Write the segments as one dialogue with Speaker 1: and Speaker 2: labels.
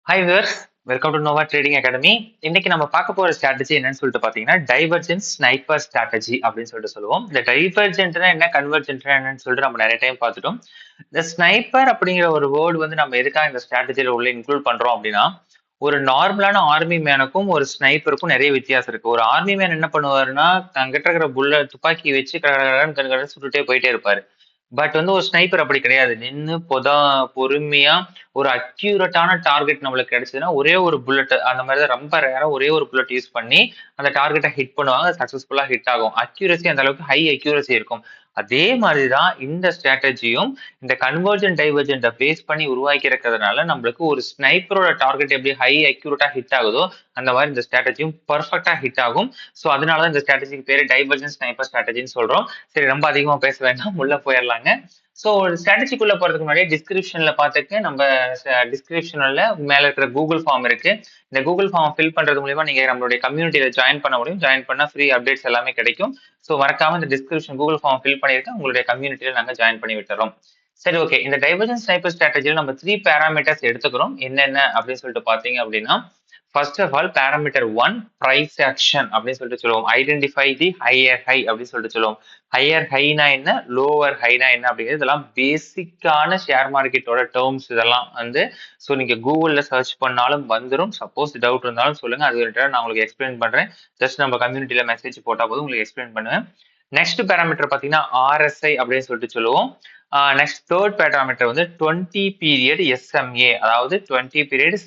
Speaker 1: Hi viewers, welcome to Nova trading academy. இன்னைக்கு நம்ம பார்க்க போற ஸ்ட்ராட்டஜி என்னன்னு சொல்லிட்டு பாத்தீங்கன்னா டைவர்ஜென்ட் ஸ்னைப்பர் ஸ்ட்ராட்டஜி அப்படின்னு சொல்லிட்டு சொல்லுவோம். இந்த டைவர்ஜென்ட்னா என்ன, கன்வர்ஜென்ட்னா என்னன்னு சொல்லிட்டு நம்ம நிறைய டைம் பார்த்துட்டோம். இந்த ஸ்னைப்பர் அப்படிங்கிற ஒரு வேர்டு வந்து நம்ம எதுக்காக இந்த ஸ்ட்ராட்டஜில உள்ள இன்க்ளூட் பண்றோம் அப்படின்னா, ஒரு நார்மலான ஆர்மி மேனுக்கும் ஒரு ஸ்னைப்பருக்கும் நிறைய வித்தியாசம் இருக்கு. ஒரு ஆர்மி மேன் என்ன பண்ணுவாருன்னா, தங்கிட்ட இருக்கிற துப்பாக்கி வச்சு கடகடன்னு சுட்டுட்டே போயிட்டே இருப்பாரு. பட் வந்து ஒரு ஸ்னைப்பர் அப்படி கிடையாது. நின்னு பொறுமையா ஒரு அக்யூரேட்டான டார்கெட் நம்மளுக்கு கிடைச்சதுன்னா, ஒரே ஒரு புல்லட் அந்த மாதிரி தான், ரொம்ப ரேரா ஒரே ஒரு புல்லட் யூஸ் பண்ணி அந்த டார்கெட்ட ஹிட் பண்ணுவாங்க. சக்சஸ்ஃபுல்லா ஹிட் ஆகும். அக்யூரசி அந்த அளவுக்கு ஹை அக்யூரசி இருக்கும். அதே மாதிரி தான் இந்த ஸ்ட்ராட்டஜியும் இந்த கன்வர்ஜென்ட் டைவர்ஜென்ட்ட பேஸ் பண்ணி உருவாக்கி இருக்கிறதுனால நம்மளுக்கு ஒரு ஸ்னைப்பரோட டார்கெட் எப்படி ஹை அக்யூரேட்டா ஹிட் ஆகுதோ, அந்த மாதிரி இந்த ஸ்ட்ராட்டஜியும் பெர்ஃபெக்ட்டா ஹிட் ஆகும். ஸோ அதனால தான் இந்த ஸ்ட்ராட்டஜிக்கு பேரு டைவர்ஜென்ட் ஸ்னைப்பர் ஸ்ட்ராட்டஜின்னு சொல்றோம். சரி, ரொம்ப அதிகமா பேச வேண்டாம், உள்ள போயிடலாங்க. ஸோ ஸ்ட்ராட்டஜிக்குள்ள போறதுக்கு முன்னாடி டிஸ்கிரிப்ஷன்ல பார்த்துட்டு நம்ம டிஸ்கிரிப்ஷன்ல மேல இருக்கிற கூகுள் ஃபார்ம் இருக்கு. இந்த கூகுள் ஃபார்ம் ஃபில் பண்றது மூலியமா நீங்க நம்மளுடைய கம்யூனிட்டியில ஜாயின் பண்ண முடியும். ஜாயின் பண்ணா ஃப்ரீ அப்டேட்ஸ் எல்லாமே கிடைக்கும். ஸோ மறக்காம இந்த டிஸ்கிரிப்ஷன் கூகுள் ஃபார்ம் ஃபில் பண்ணிருக்கேன், உங்களுடைய கம்யூனிட்டியில நாங்க ஜாயின் பண்ணி விட்டுறோம். சரி, ஓகே. இந்த டைவர்ஜென்ட் ஸ்னைப்பர் ஸ்ட்ராட்டஜில நம்ம 3 பேராமீட்டர்ஸ் எடுத்துக்கிறோம். என்னென்ன அப்படின்னு சொல்லிட்டு பாத்தீங்க அப்படின்னா, first of all parameter 1 price action அப்படின்னு சொல்லிட்டு சொல்லுவோம். ஐடென்டிஃபை தி ஹையர் ஹை அப்படின்னு சொல்லிட்டு சொல்லுவோம். ஹையர் ஹைனா என்ன, லோவர் ஹைனா என்ன அப்படிங்கிறது இதெல்லாம் பேசிக்கான ஷேர் மார்க்கெட்டோட டேர்ம்ஸ். இதெல்லாம் வந்து ஸோ நீங்க கூகுள்ல சர்ச் பண்ணாலும் வந்துடும். சப்போஸ் டவுட் இருந்தாலும் சொல்லுங்க, அது நான் உங்களுக்கு எக்ஸ்பிளைன் பண்றேன். ஜஸ்ட் நம்ம கம்யூனிட்டியில மெசேஜ் போட்டா போதும், உங்களுக்கு எக்ஸ்பிளைன் பண்ணுவேன். நெக்ஸ்ட் பேராமீட்டர் பாத்தீங்கன்னா ஆர்எஸ்ஐ அப்படின்னு சொல்லிட்டு சொல்லுவோம். நெக்ஸ்ட் தேர்ட் பேராமீட்டர் வந்து 20 பீரியட் எஸ்எம்ஏ, அதாவது 20 period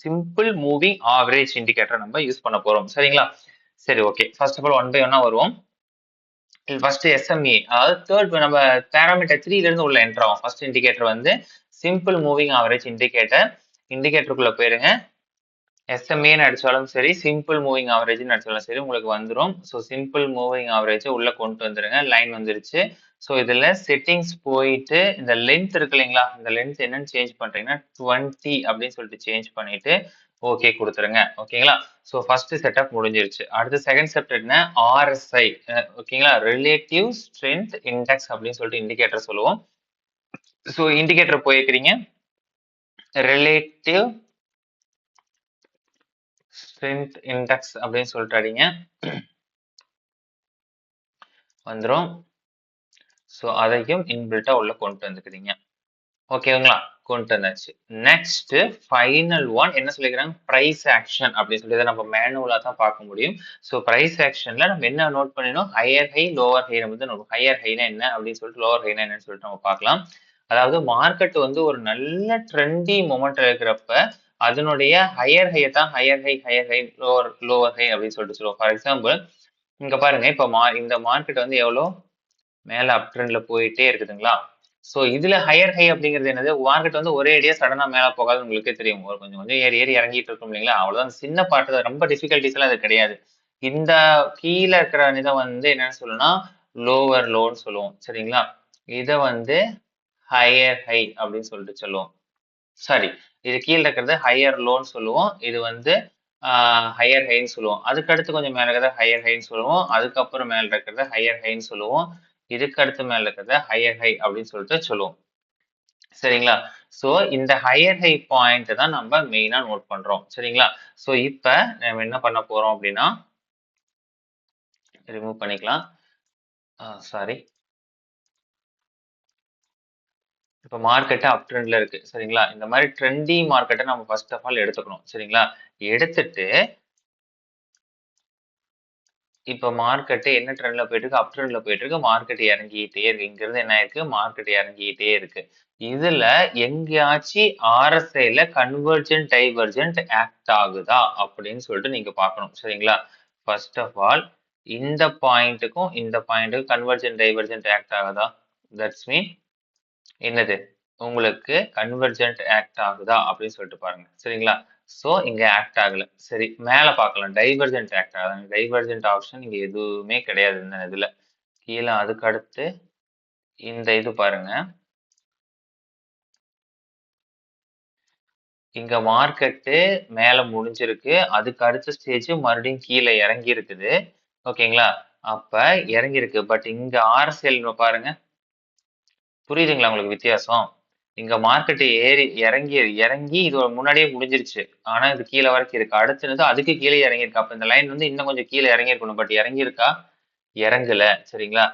Speaker 1: simple moving average indicator நம்ம யூஸ் பண்ண போறோம். சரிங்களா? சரி, okay. First of all one by ஒன்னா வருவோம். ஃபர்ஸ்ட் எஸ்எம்ஏ, அதாவது தேர்ட் நம்ம பேராமீட்டர் 3ல இருந்து உள்ள என்டர் ஆகும். ஃபர்ஸ்ட் இண்டிகேட்டர் வந்து சிம்பிள் மூவிங் ஆவரேஜ் இண்டிகேட்டர். இண்டிகேட்டருக்குள்ள போயிருங்க. எஸ்எம்ஏன்னு அடிச்சாலும் சரி, சிம்பிள் மூவிங் ஆவரேஜ்னு அடிச்சாலும் சரி, உங்களுக்கு வந்துடும். ஸோ சிம்பிள் மூவிங் ஆவரேஜ் உள்ள கொண்டு வந்துருங்க. லைன் வந்துருச்சு. ஸோ இதுல செட்டிங்ஸ் போயிட்டு இந்த லென்த் இருக்கு இல்லைங்களா, இந்த லென்த் என்னன்னு சேஞ்ச் பண்றீங்கன்னா 20 அப்படின்னு சொல்லிட்டு சேஞ்ச் பண்ணிட்டு ஓகே கொடுத்துருங்க. ஓகேங்களா? ஸோ ஃபர்ஸ்ட் செட்டப் முடிஞ்சிருச்சு. அடுத்து செகண்ட் ஸ்டெப் என்ன, ஆர்எஸ்ஐ. ஓகேங்களா, ரிலேட்டிவ் ஸ்ட்ரென்த் இண்டெக்ஸ் அப்படின்னு சொல்லிட்டு இண்டிகேட்டர் சொல்லுவோம். ஸோ இண்டிகேட்டர் போயிருக்கிறீங்க, ரிலேட்டிவ் ஸ்ட்ரென்த் இண்டெக்ஸ் அப்படின்னு சொல்லிட்டு அடிங்க, வந்துடும். ஸோ அதையும் இன்பில்ட்டா உள்ள கொண்டு வந்துக்கிறீங்க. ஓகேங்களா? கொண்டு வந்தாச்சு. நெக்ஸ்ட் ஃபைனல் ஒன் என்ன சொல்லிக்கிறாங்க, பிரைஸ் ஆக்ஷன் அப்படின்னு சொல்லி இதை நம்ம மேனுவலா தான் பார்க்க முடியும். ஸோ பிரைஸ் ஆக்ஷன்ல நம்ம என்ன நோட் பண்ணிடணும், ஹையர் ஹை லோவர் ஹை வந்து நம்ம ஹையர் ஹைனா என்ன அப்படின்னு சொல்லிட்டு லோவர் ஹைனா என்னன்னு சொல்லிட்டு நம்ம பார்க்கலாம். அதாவது மார்க்கெட் வந்து ஒரு நல்ல ட்ரெண்டி மொமெண்ட் இருக்கிறப்ப அதனுடைய ஹையர் ஹையை தான் ஹையர் ஹை லோவர் ஹை அப்படின்னு சொல்லிட்டு சொல்லுவோம். ஃபார் எக்ஸாம்பிள் இங்க பாருங்க, இப்ப இந்த மார்க்கெட் வந்து எவ்வளோ மேல அப் ட்ரெண்ட்ல போயிட்டே இருக்குதுங்களா. சோ இதுல ஹையர் ஹை அப்படிங்கிறது என்னது, மார்க்கெட் வந்து ஒரே அடியா சடனா மேல போகாது, உங்களுக்கே தெரியும். ஒரு கொஞ்சம் கொஞ்சம் ஏறி ஏறி இறங்கிட்டு இருக்கும் இல்லைங்களா, அவ்வளவுதான். சின்ன பாட்டு தான், ரொம்ப டிஃபிகல்டிஸ் எல்லாம் அது கிடையாது. இந்த கீழே இருக்கிற இதை வந்து என்னன்னு சொல்லணும்னா லோவர் லோன்னு சொல்லுவோம். சரிங்களா, இதை வந்து ஹையர் ஹை அப்படின்னு சொல்லிட்டு சொல்லுவோம். சாரி, இது கீழே இருக்கிறது ஹையர் லோன்னு சொல்லுவோம். இது வந்து ஹையர் ஹைன்னு சொல்லுவோம். அதுக்கு அடுத்து கொஞ்சம் மேல இருக்கிறத ஹையர் ஹைன்னு சொல்லுவோம். அதுக்கப்புறம் மேல இருக்கிறத ஹையர் ஹைன்னு சொல்லுவோம். இதுக்கு அடுத்து மேல இருக்கிறத ஹையர் ஹை அப்படின்னு சொல்லிட்டு சொல்லுவோம். சரிங்களா? சோ இந்த ஹையர் ஹை பாயிண்ட் தான் நம்ம மெயினா நோட் பண்றோம். சரிங்களா? சோ இப்ப நம்ம என்ன பண்ண போறோம் அப்படின்னா, ரிமூவ் பண்ணிக்கலாம். சாரி, இப்ப மார்க்கெட் அப் ட்ரெண்ட்ல இருக்கு. சரிங்களா, இந்த மாதிரி ட்ரெண்டி மார்க்கெட்டை நம்ம ஃபர்ஸ்ட் ஆஃப் ஆல் எடுத்துக்கணும். சரிங்களா, எடுத்துட்டு இப்ப மார்க்கெட் என்ன ட்ரெண்ட்ல போயிட்டு இருக்கு, அப் ட்ரெண்ட்ல போயிட்டு இருக்கு. மார்க்கெட் இறங்கிட்டே இருக்கு. இங்க இருந்து என்ன ஆயிருக்கு, மார்க்கெட் இறங்கிட்டே இருக்கு. இதுல எங்கேயாச்சும் ஆர்எஸ்ஐல கன்வர்ஜென்ட் டைவர்ஜென்ட் ஆக்ட் ஆகுதா அப்படின்னு சொல்லிட்டு நீங்க பார்க்கணும். சரிங்களா, ஃபர்ஸ்ட் ஆஃப் ஆல் இந்த பாயிண்ட்டுக்கும் இந்த பாயிண்ட்டுக்கும் கன்வர்ஜென்ட் டைவர்ஜென்ட் ஆக்ட் ஆகுதா, தட்ஸ் மீன் என்னது, உங்களுக்கு கன்வர்ஜென்ட் ஆக்ட் ஆகுதா அப்படின்னு சொல்லிட்டு பாருங்க. சரிங்களா, சோ இங்க ஆக்ட் ஆகல. சரி, மேல பார்க்கலாம், டைவர்ஜென்ட் ஆக்ட் ஆகுது. டைவர்ஜென்ட் ஆப்ஷன் இங்க எதுவுமே கிடையாது இந்த இதுல. கீழே அதுக்கு அடுத்து இந்த இது பாருங்க, இங்க மார்க்கெட்டு மேல முடிஞ்சிருக்கு. அதுக்கு அடுத்த ஸ்டேஜ் மறுபடியும் கீழே இறங்கி இருக்குது. ஓகேங்களா, அப்ப இறங்கி இருக்கு. பட் இங்க ஆர்எஸ்எல் பாருங்க, புரியுதுங்களா உங்களுக்கு வித்தியாசம்? இங்க மார்க்கெட் ஏறி இறங்கி இறங்கி இது முன்னாடியே முடிஞ்சிருச்சு. ஆனா இது கீழே வரைக்கும் இருக்கு. அடுத்தது அதுக்கு கீழே இறங்கியிருக்கு. அப்ப இந்த லைன் வந்து இன்னும் கொஞ்சம் கீழே இறங்கியிருக்கணும். பட் இறங்கியிருக்கா? இறங்கல. சரிங்களா?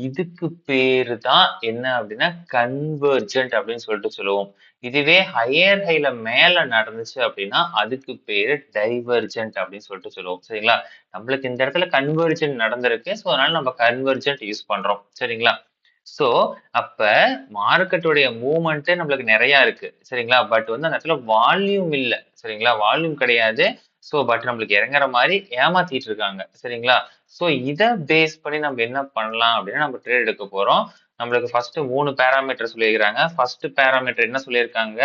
Speaker 1: இதுக்கு பேரு தான் என்ன அப்படின்னா கன்வர்ஜென்ட் அப்படின்னு சொல்லிட்டு சொல்லுவோம். இதுவே ஹையர் ஹைல மேல நடந்துச்சு அப்படின்னா அதுக்கு பேரு டைவர்ஜென்ட் அப்படின்னு சொல்லிட்டு சொல்லுவோம். சரிங்களா? நம்மளுக்கு இந்த இடத்துல கன்வர்ஜென்ட் நடந்திருக்கு. ஸோ அதனால நம்ம கன்வர்ஜென்ட் யூஸ் பண்றோம். சரிங்களா? ஸோ அப்ப மார்க்கெட்டுடைய மூவ்மெண்ட் நம்மளுக்கு நிறைய இருக்கு. சரிங்களா? பட் வந்து அந்த இடத்துல வால்யூம் இல்ல. சரிங்களா? வால்யூம் கிடையாது. ஸோ பட் நம்மளுக்கு இறங்குற மாதிரி ஏமாத்திட்டு இருக்காங்க. சரிங்களா? ஸோ இத பேஸ் பண்ணி நம்ம என்ன பண்ணலாம் அப்படின்னா நம்ம ட்ரேட் எடுக்க போறோம். நம்மளுக்கு ஃபர்ஸ்ட் 3 பேராமீட்டர் சொல்லியிருக்காங்க. ஃபர்ஸ்ட் பேராமீட்டர் என்ன சொல்லியிருக்காங்க?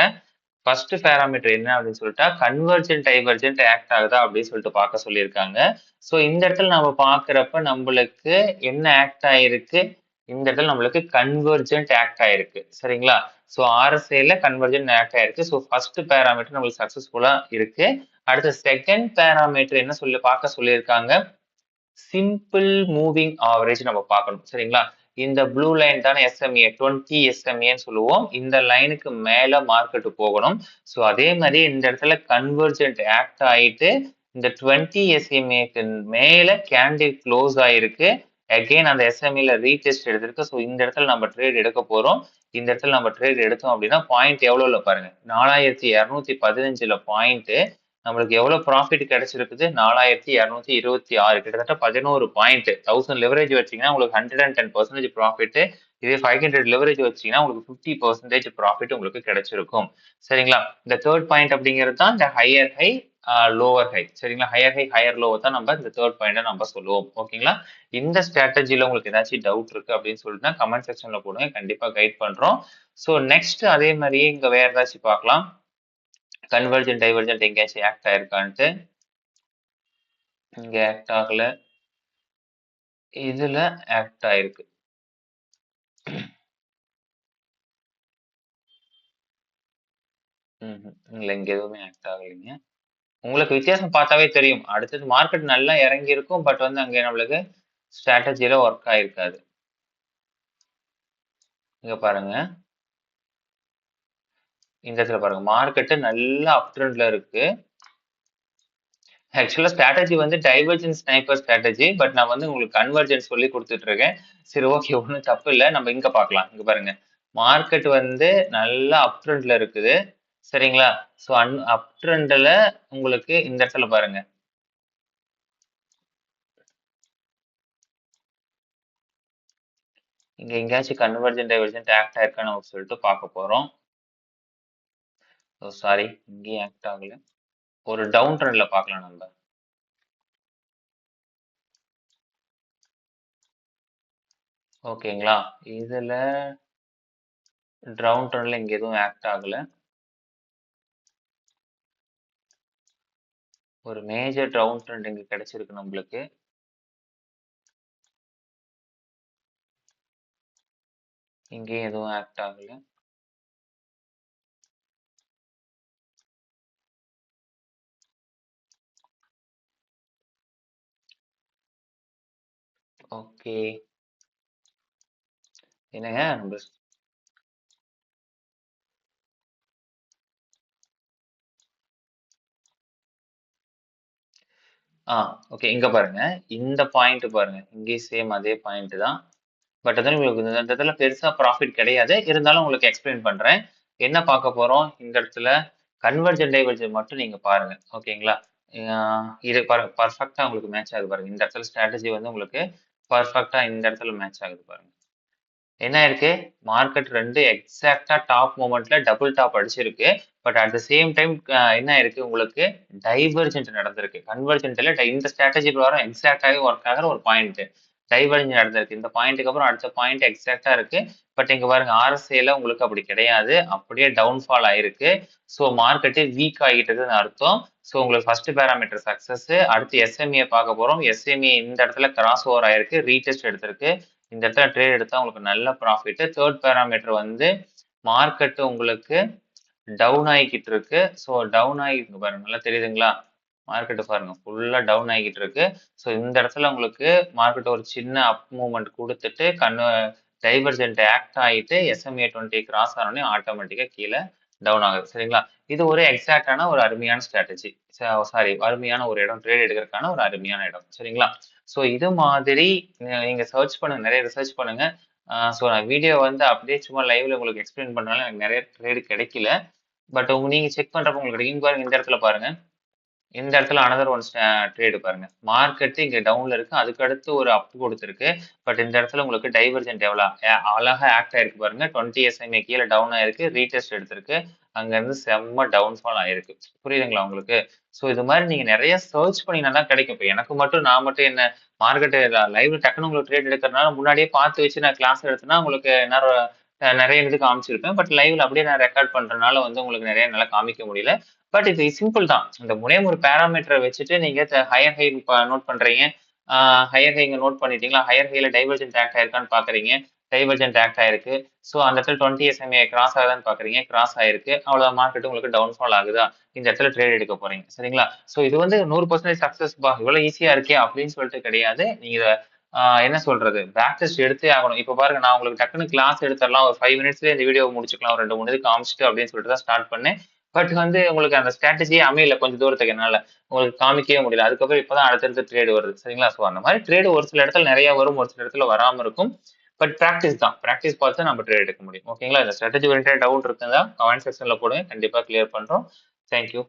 Speaker 1: ஃபர்ஸ்ட் பேராமீட்டர் என்ன அப்படின்னு சொல்லிட்டா கன்வர்ஜென்ட் டைவர்ஜென்ட் ஆக்ட் ஆகுதா அப்படின்னு சொல்லிட்டு பார்க்க சொல்லியிருக்காங்க. ஸோ இந்த இடத்துல நம்ம பார்க்கறப்ப நம்மளுக்கு என்ன ஆக்ட் ஆயிருக்கு? இந்த இடத்துல நம்மளுக்கு கன்வர்ஜென்ட் ஆக்ட் ஆயிருக்கு. சரிங்களா? ஸோ ஆர்எஸ்ஐல கன்வர்ஜென்ட் ஆக்ட் ஆயிருக்கு. ஸோ ஃபர்ஸ்ட் பேராமீட்டர் நம்மளுக்கு சக்சஸ்ஃபுல்லா இருக்கு. அடுத்த செகண்ட் பேராமீட்டர் என்ன சொல்லி பார்க்க சொல்லியிருக்காங்க? சிம்பிள் மூவிங் ஆவரேஜ் நம்ம பார்க்கணும். சரிங்களா? இந்த ப்ளூ லைன் தானே SMA 20 SMAன்னு சொல்லுவோம். இந்த லைனுக்கு மேல மார்க்கெட் போகணும். ஸோ அதே மாதிரி இந்த இடத்துல கன்வர்ஜென்ட் ஆக்ட் ஆயிட்டு இந்த 20 SMAக்கு மேல கேண்டில் க்ளோஸ் ஆயிருக்கு. அகைன் அந்த SMAல ரீடெஸ்ட் எடுத்திருக்கு. ஸோ இந்த இடத்துல நம்ம ட்ரேட் எடுக்க போறோம். இந்த இடத்துல நம்ம ட்ரேட் எடுத்தோம் அப்படின்னா பாயிண்ட் எவ்வளவுல பாருங்க 4215 பாயிண்ட் நம்மளுக்கு எவ்வளவு ப்ராஃபிட் கிடைச்சிருக்குது 4226 கிட்டத்தட்ட 11 பாயிண்ட் 1000 லெவரேஜ் வச்சீங்கன்னா உங்களுக்கு 110% ப்ராஃபிட் இதே 500 லெவரேஜ் வச்சீங்கன்னா உங்களுக்கு 50% ப்ராஃபிட் உங்களுக்கு கிடைச்சிருக்கும். சரிங்களா? இந்த தேர்ட் பாயிண்ட் அப்படிங்கிறது தான் இந்த ஹையர் ஹை லோவர் ஹை. சரிங்களா? ஹையர் ஹை ஹையர் லோவர் தான் நம்ம இந்த தேர்ட் பாயிண்ட் நம்ம சொல்லுவோம். ஓகேங்களா? இந்த ஸ்ட்ராட்டஜில உங்களுக்கு ஏதாச்சும் டவுட் இருக்கு அப்படின்னு சொல்லிட்டு கமெண்ட் செக்ஷன்ல போடுங்க. கண்டிப்பா கைட் பண்றோம். ஸோ நெக்ஸ்ட் அதே மாதிரியே இங்க வேற ஏதாச்சும் பார்க்கலாம். கன்வர்ஜென்ட் டைவர்ஜென்ட் எங்கேயாச்சும் ஆக்ட் ஆயிருக்கான்ட்டு இங்க ஆக்ட் ஆகல. இதுல ஆக்ட் ஆயிருக்கு. இல்ல இங்க எதுவுமே ஆக்ட் ஆகலைங்க. உங்களுக்கு வித்தியாசம் பார்த்தாவே தெரியும். அடுத்தது மார்க்கெட் நல்லா இறங்கி இருக்கும். பட் வந்து அங்க நம்மளுக்கு ஸ்ட்ராட்டஜில ஒர்க் ஆயிருக்காது. இங்க பாருங்க. இந்த இடத்துல பாருங்க. மார்க்கெட் நல்லா அப் ட்ரெண்ட்ல இருக்கு. ஆக்சுவலா ஸ்ட்ராட்டஜி வந்து டைவர்ஜென்ட் ஸ்னைப்பர் ஸ்ட்ராட்டஜி. பட் நான் வந்து உங்களுக்கு கன்வர்ஜென்ட் சொல்லி கொடுத்துட்டு இருக்கேன். சரி ஓகே ஒன்றும் தப்பு இல்லை. நம்ம இங்க பார்க்கலாம். இங்க பாருங்க. மார்க்கெட் வந்து நல்லா அப் ட்ரெண்ட்ல இருக்குது. சரிங்களா? ஸோ அப் ட்ரெண்ட்ல உங்களுக்கு இந்த இடத்துல பாருங்க. இங்க எங்கேயாச்சும் கன்வர்ஜென்ட் டைவர்ஜென்ட் ஆக்ட் ஆயிருக்கான்னு நம்ம சொல்லிட்டு பார்க்க போறோம். சாரி இங்கேயும் ஆக்ட் ஆகல. ஒரு டவுன் ட்ரெண்ட்ல பார்க்கலாம் நம்ம. ஓகேங்களா? இதுல டவுன் ட்ரெண்ட்ல இங்க எதுவும் ஆக்ட் ஆகல. ஒரு மேஜர் டவுன் ட்ரெண்ட் இங்க கிடைச்சிருக்கு நம்மளுக்கு. இங்கேயும் எதுவும் ஆக்ட் ஆகல. ஓகே. என்னங்க நம்ம ஓகே இங்க பாருங்க. இந்த பாயிண்ட் பாருங்க. இங்கேயும் சேம் அதே பாயிண்ட் தான். பட் அதான் உங்களுக்கு இந்த இடத்துல பெருசா ப்ராஃபிட் கிடையாது. இருந்தாலும் உங்களுக்கு எக்ஸ்பிளைன் பண்றேன். என்ன பார்க்க போறோம் இந்த இடத்துல கன்வர்ஜென்ட் டைவர்ஜென்ட் மட்டும் நீங்க பாருங்க. ஓகேங்களா? இது பாருங்க பர்ஃபெக்டா உங்களுக்கு மேட்ச் ஆகுது பாருங்க. இந்த இடத்துல ஸ்ட்ராட்டஜி வந்து உங்களுக்கு பர்ஃபெக்டா இந்த இடத்துல மேட்ச் ஆகுது பாருங்க. என்ன இருக்கு மார்க்கெட் ரெண்டு எக்ஸாக்டா டாப் மூமெண்ட்ல டபுள் டாப் அடிச்சிருக்கு. But at the same time என்ன இருக்கு உங்களுக்கு டைவர்ஜென்ட் நடந்திருக்கு. கன்வர்ஜென்ட்ல இந்த ஸ்ட்ராட்டஜி பிரகாரம் எக்ஸாக்டாவே ஒர்க் ஆகிற ஒரு பாயிண்ட் டைவர்ஜென்ட் நடந்திருக்கு. இந்த பாயிண்ட்டுக்கு அப்புறம் அடுத்த பாயிண்ட் எக்ஸாக்டா இருக்கு. பட் இங்க பாருங்க ஆர்எஸ்ஐல உங்களுக்கு அப்படி கிடையாது. அப்படியே டவுன்ஃபால் ஆயிருக்கு. ஸோ மார்க்கெட்டே வீக் ஆகிட்டு இருக்குன்னு அர்த்தம். ஸோ உங்களுக்கு ஃபர்ஸ்ட் பேராமீட்டர் சக்சஸ். அடுத்து எஸ்எம்ஏ பார்க்க போறோம். எஸ்எம்ஏ இந்த இடத்துல கிராஸ் ஓவர் ஆயிருக்கு. ரீடெஸ்ட் எடுத்திருக்கு. இந்த இடத்துல ட்ரேட் எடுத்தா உங்களுக்கு நல்ல ப்ராஃபிட். தேர்ட் பேராமீட்டர் வந்து மார்க்கெட் உங்களுக்கு டவுன் ஆகிக்கிட்டு இருக்கு. ஸோ டவுன் ஆகிட்டு பாருங்க நல்லா தெரியுதுங்களா? மார்க்கெட் பாருங்க ஃபுல்லா டவுன் ஆகிட்டு இருக்கு. ஸோ இந்த இடத்துல உங்களுக்கு மார்க்கெட் ஒரு சின்ன அப் மூவ்மெண்ட் கொடுத்துட்டு டைவர்ஜென்ட் ஆக்ட் ஆயிட்டு SMA 20 கிராஸ் ஆனோடனே ஆட்டோமேட்டிக்கா கீழே டவுன் ஆகுது. சரிங்களா? இது ஒரு எக்ஸாக்ட்டான ஒரு அருமையான ஸ்ட்ராட்டஜி. சாரி, அருமையான ஒரு இடம். ட்ரேட் எடுக்கிறதுக்கான ஒரு அருமையான இடம். சரிங்களா? ஸோ இது மாதிரி நீங்க சர்ச் பண்ணுங்க. நிறைய ரிசர்ச் பண்ணுங்க. ஸோ நான் வீடியோ வந்து அப்படியே சும்மா லைவ்ல உங்களுக்கு எக்ஸ்பிளைன் பண்ணனால எனக்கு நிறைய ட்ரேட் கிடைக்கல. பட் நீங்க செக் பண்றப்ப உங்களுக்கு கிடைக்கும். பாருங்க, இந்த இடத்துல பாருங்க. இந்த இடத்துல அனதர் ஒன் ட்ரேடு பாருங்க. மார்க்கெட் இங்க டவுன்ல இருக்கு. அதுக்கு அடுத்து ஒரு அப் கொடுத்திருக்கு. பட் இந்த இடத்துல உங்களுக்கு டைவர்ஜென்ட் எவ்வளோ அழகா ஆக்ட் ஆயிருக்கு பாருங்க. 20 SMA கீழே டவுன் ஆயிருக்கு. ரீடெஸ்ட் எடுத்திருக்கு. அங்க இருந்து செம்ம டவுன்ஃபால் ஆயிருக்கு. புரியுதுங்களா உங்களுக்கு? ஸோ இது மாதிரி நீங்க நிறைய சர்ச் பண்ணீங்கன்னா தான் கிடைக்கும். இப்போ எனக்கு மட்டும் நான் மட்டும் என்ன மார்க்கெட் லைவ்ல டக்குன்னு உங்களுக்கு ட்ரேட் எடுக்கிறதுனால முன்னாடியே பார்த்து வச்சு நான் கிளாஸ் எடுத்தேன்னா உங்களுக்கு நேரம் நிறைய இது காமிச்சிருப்பேன். பட் லைவ்ல அப்படியே நான் ரெக்கார்ட் பண்றதுனால வந்து உங்களுக்கு நிறைய நல்லா காமிக்க முடியல. பட் இது சிம்பிள் தான். இந்த முன்னே ஒரு பேராமீட்டரை வச்சுட்டு நீங்க ஹையர் ஹை நோட் பண்றீங்க. ஹையர் ஹை இங்க நோட் பண்ணிட்டீங்களா? ஹையர் ஹைல டைவர்ஜென்ட் ஆக்ட் ஆயிருக்கான்னு பாக்குறீங்க. டைவர்ஜென்ட் ஆக்ட் ஆயிருக்கு. ஸோ அந்த இடத்துல 20 SMA கிராஸ் ஆகுதான்னு பாக்குறீங்க. கிராஸ் ஆயிருக்கு. அவ்வளவு மார்க்கெட் உங்களுக்கு டவுன்ஃபால் ஆகுதா? இந்த இடத்துல ட்ரேட் எடுக்க போறீங்க. சரிங்களா? ஸோ இது வந்து 100% சக்சஸ் பா, இவ்வளவு ஈஸியா இருக்கே அப்படின்னு சொல்லிட்டு கிடையாது. நீங்க என்ன சொல்றது, பேக் டெஸ்ட் எடுத்தே ஆகணும். இப்ப பாருங்க, நான் உங்களுக்கு டக்குன்னு கிளாஸ் எடுத்துடலாம், ஒரு 5 மினிட்ஸ்லயே இந்த வீடியோ முடிச்சுக்கலாம், ஒரு 2 3 இது காமிச்சிட்டு அப்படின்னு சொல்லிட்டு தான் ஸ்டார்ட் பண்ணேன். பட் வந்து உங்களுக்கு அந்த ஸ்ட்ராட்டஜியே அமையல கொஞ்சம் தூரத்துக்கு என்னால. உங்களுக்கு காமிக்கவே முடியல. அதுக்கப்புறம் இப்பதான் அடுத்தடுத்து ட்ரேடு வருது. சரிங்களா? ஸோ அந்த மாதிரி ட்ரேடு ஒரு சில இடத்துல நிறைய வரும், ஒரு சில இடத்துல வராம இருக்கும். பட் பிராக்டிஸ் தான். பிராக்டிஸ் பார்த்து நம்ம ட்ரேட் எடுக்க முடியும். ஓகேங்களா? இந்த ஸ்ட்ராட்டஜி ஓரியன்டட் டவுட் இருக்குதா கமெண்ட் செக்ஷன்ல போடுங்க. கண்டிப்பா கிளியர் பண்றோம். தேங்க்யூ.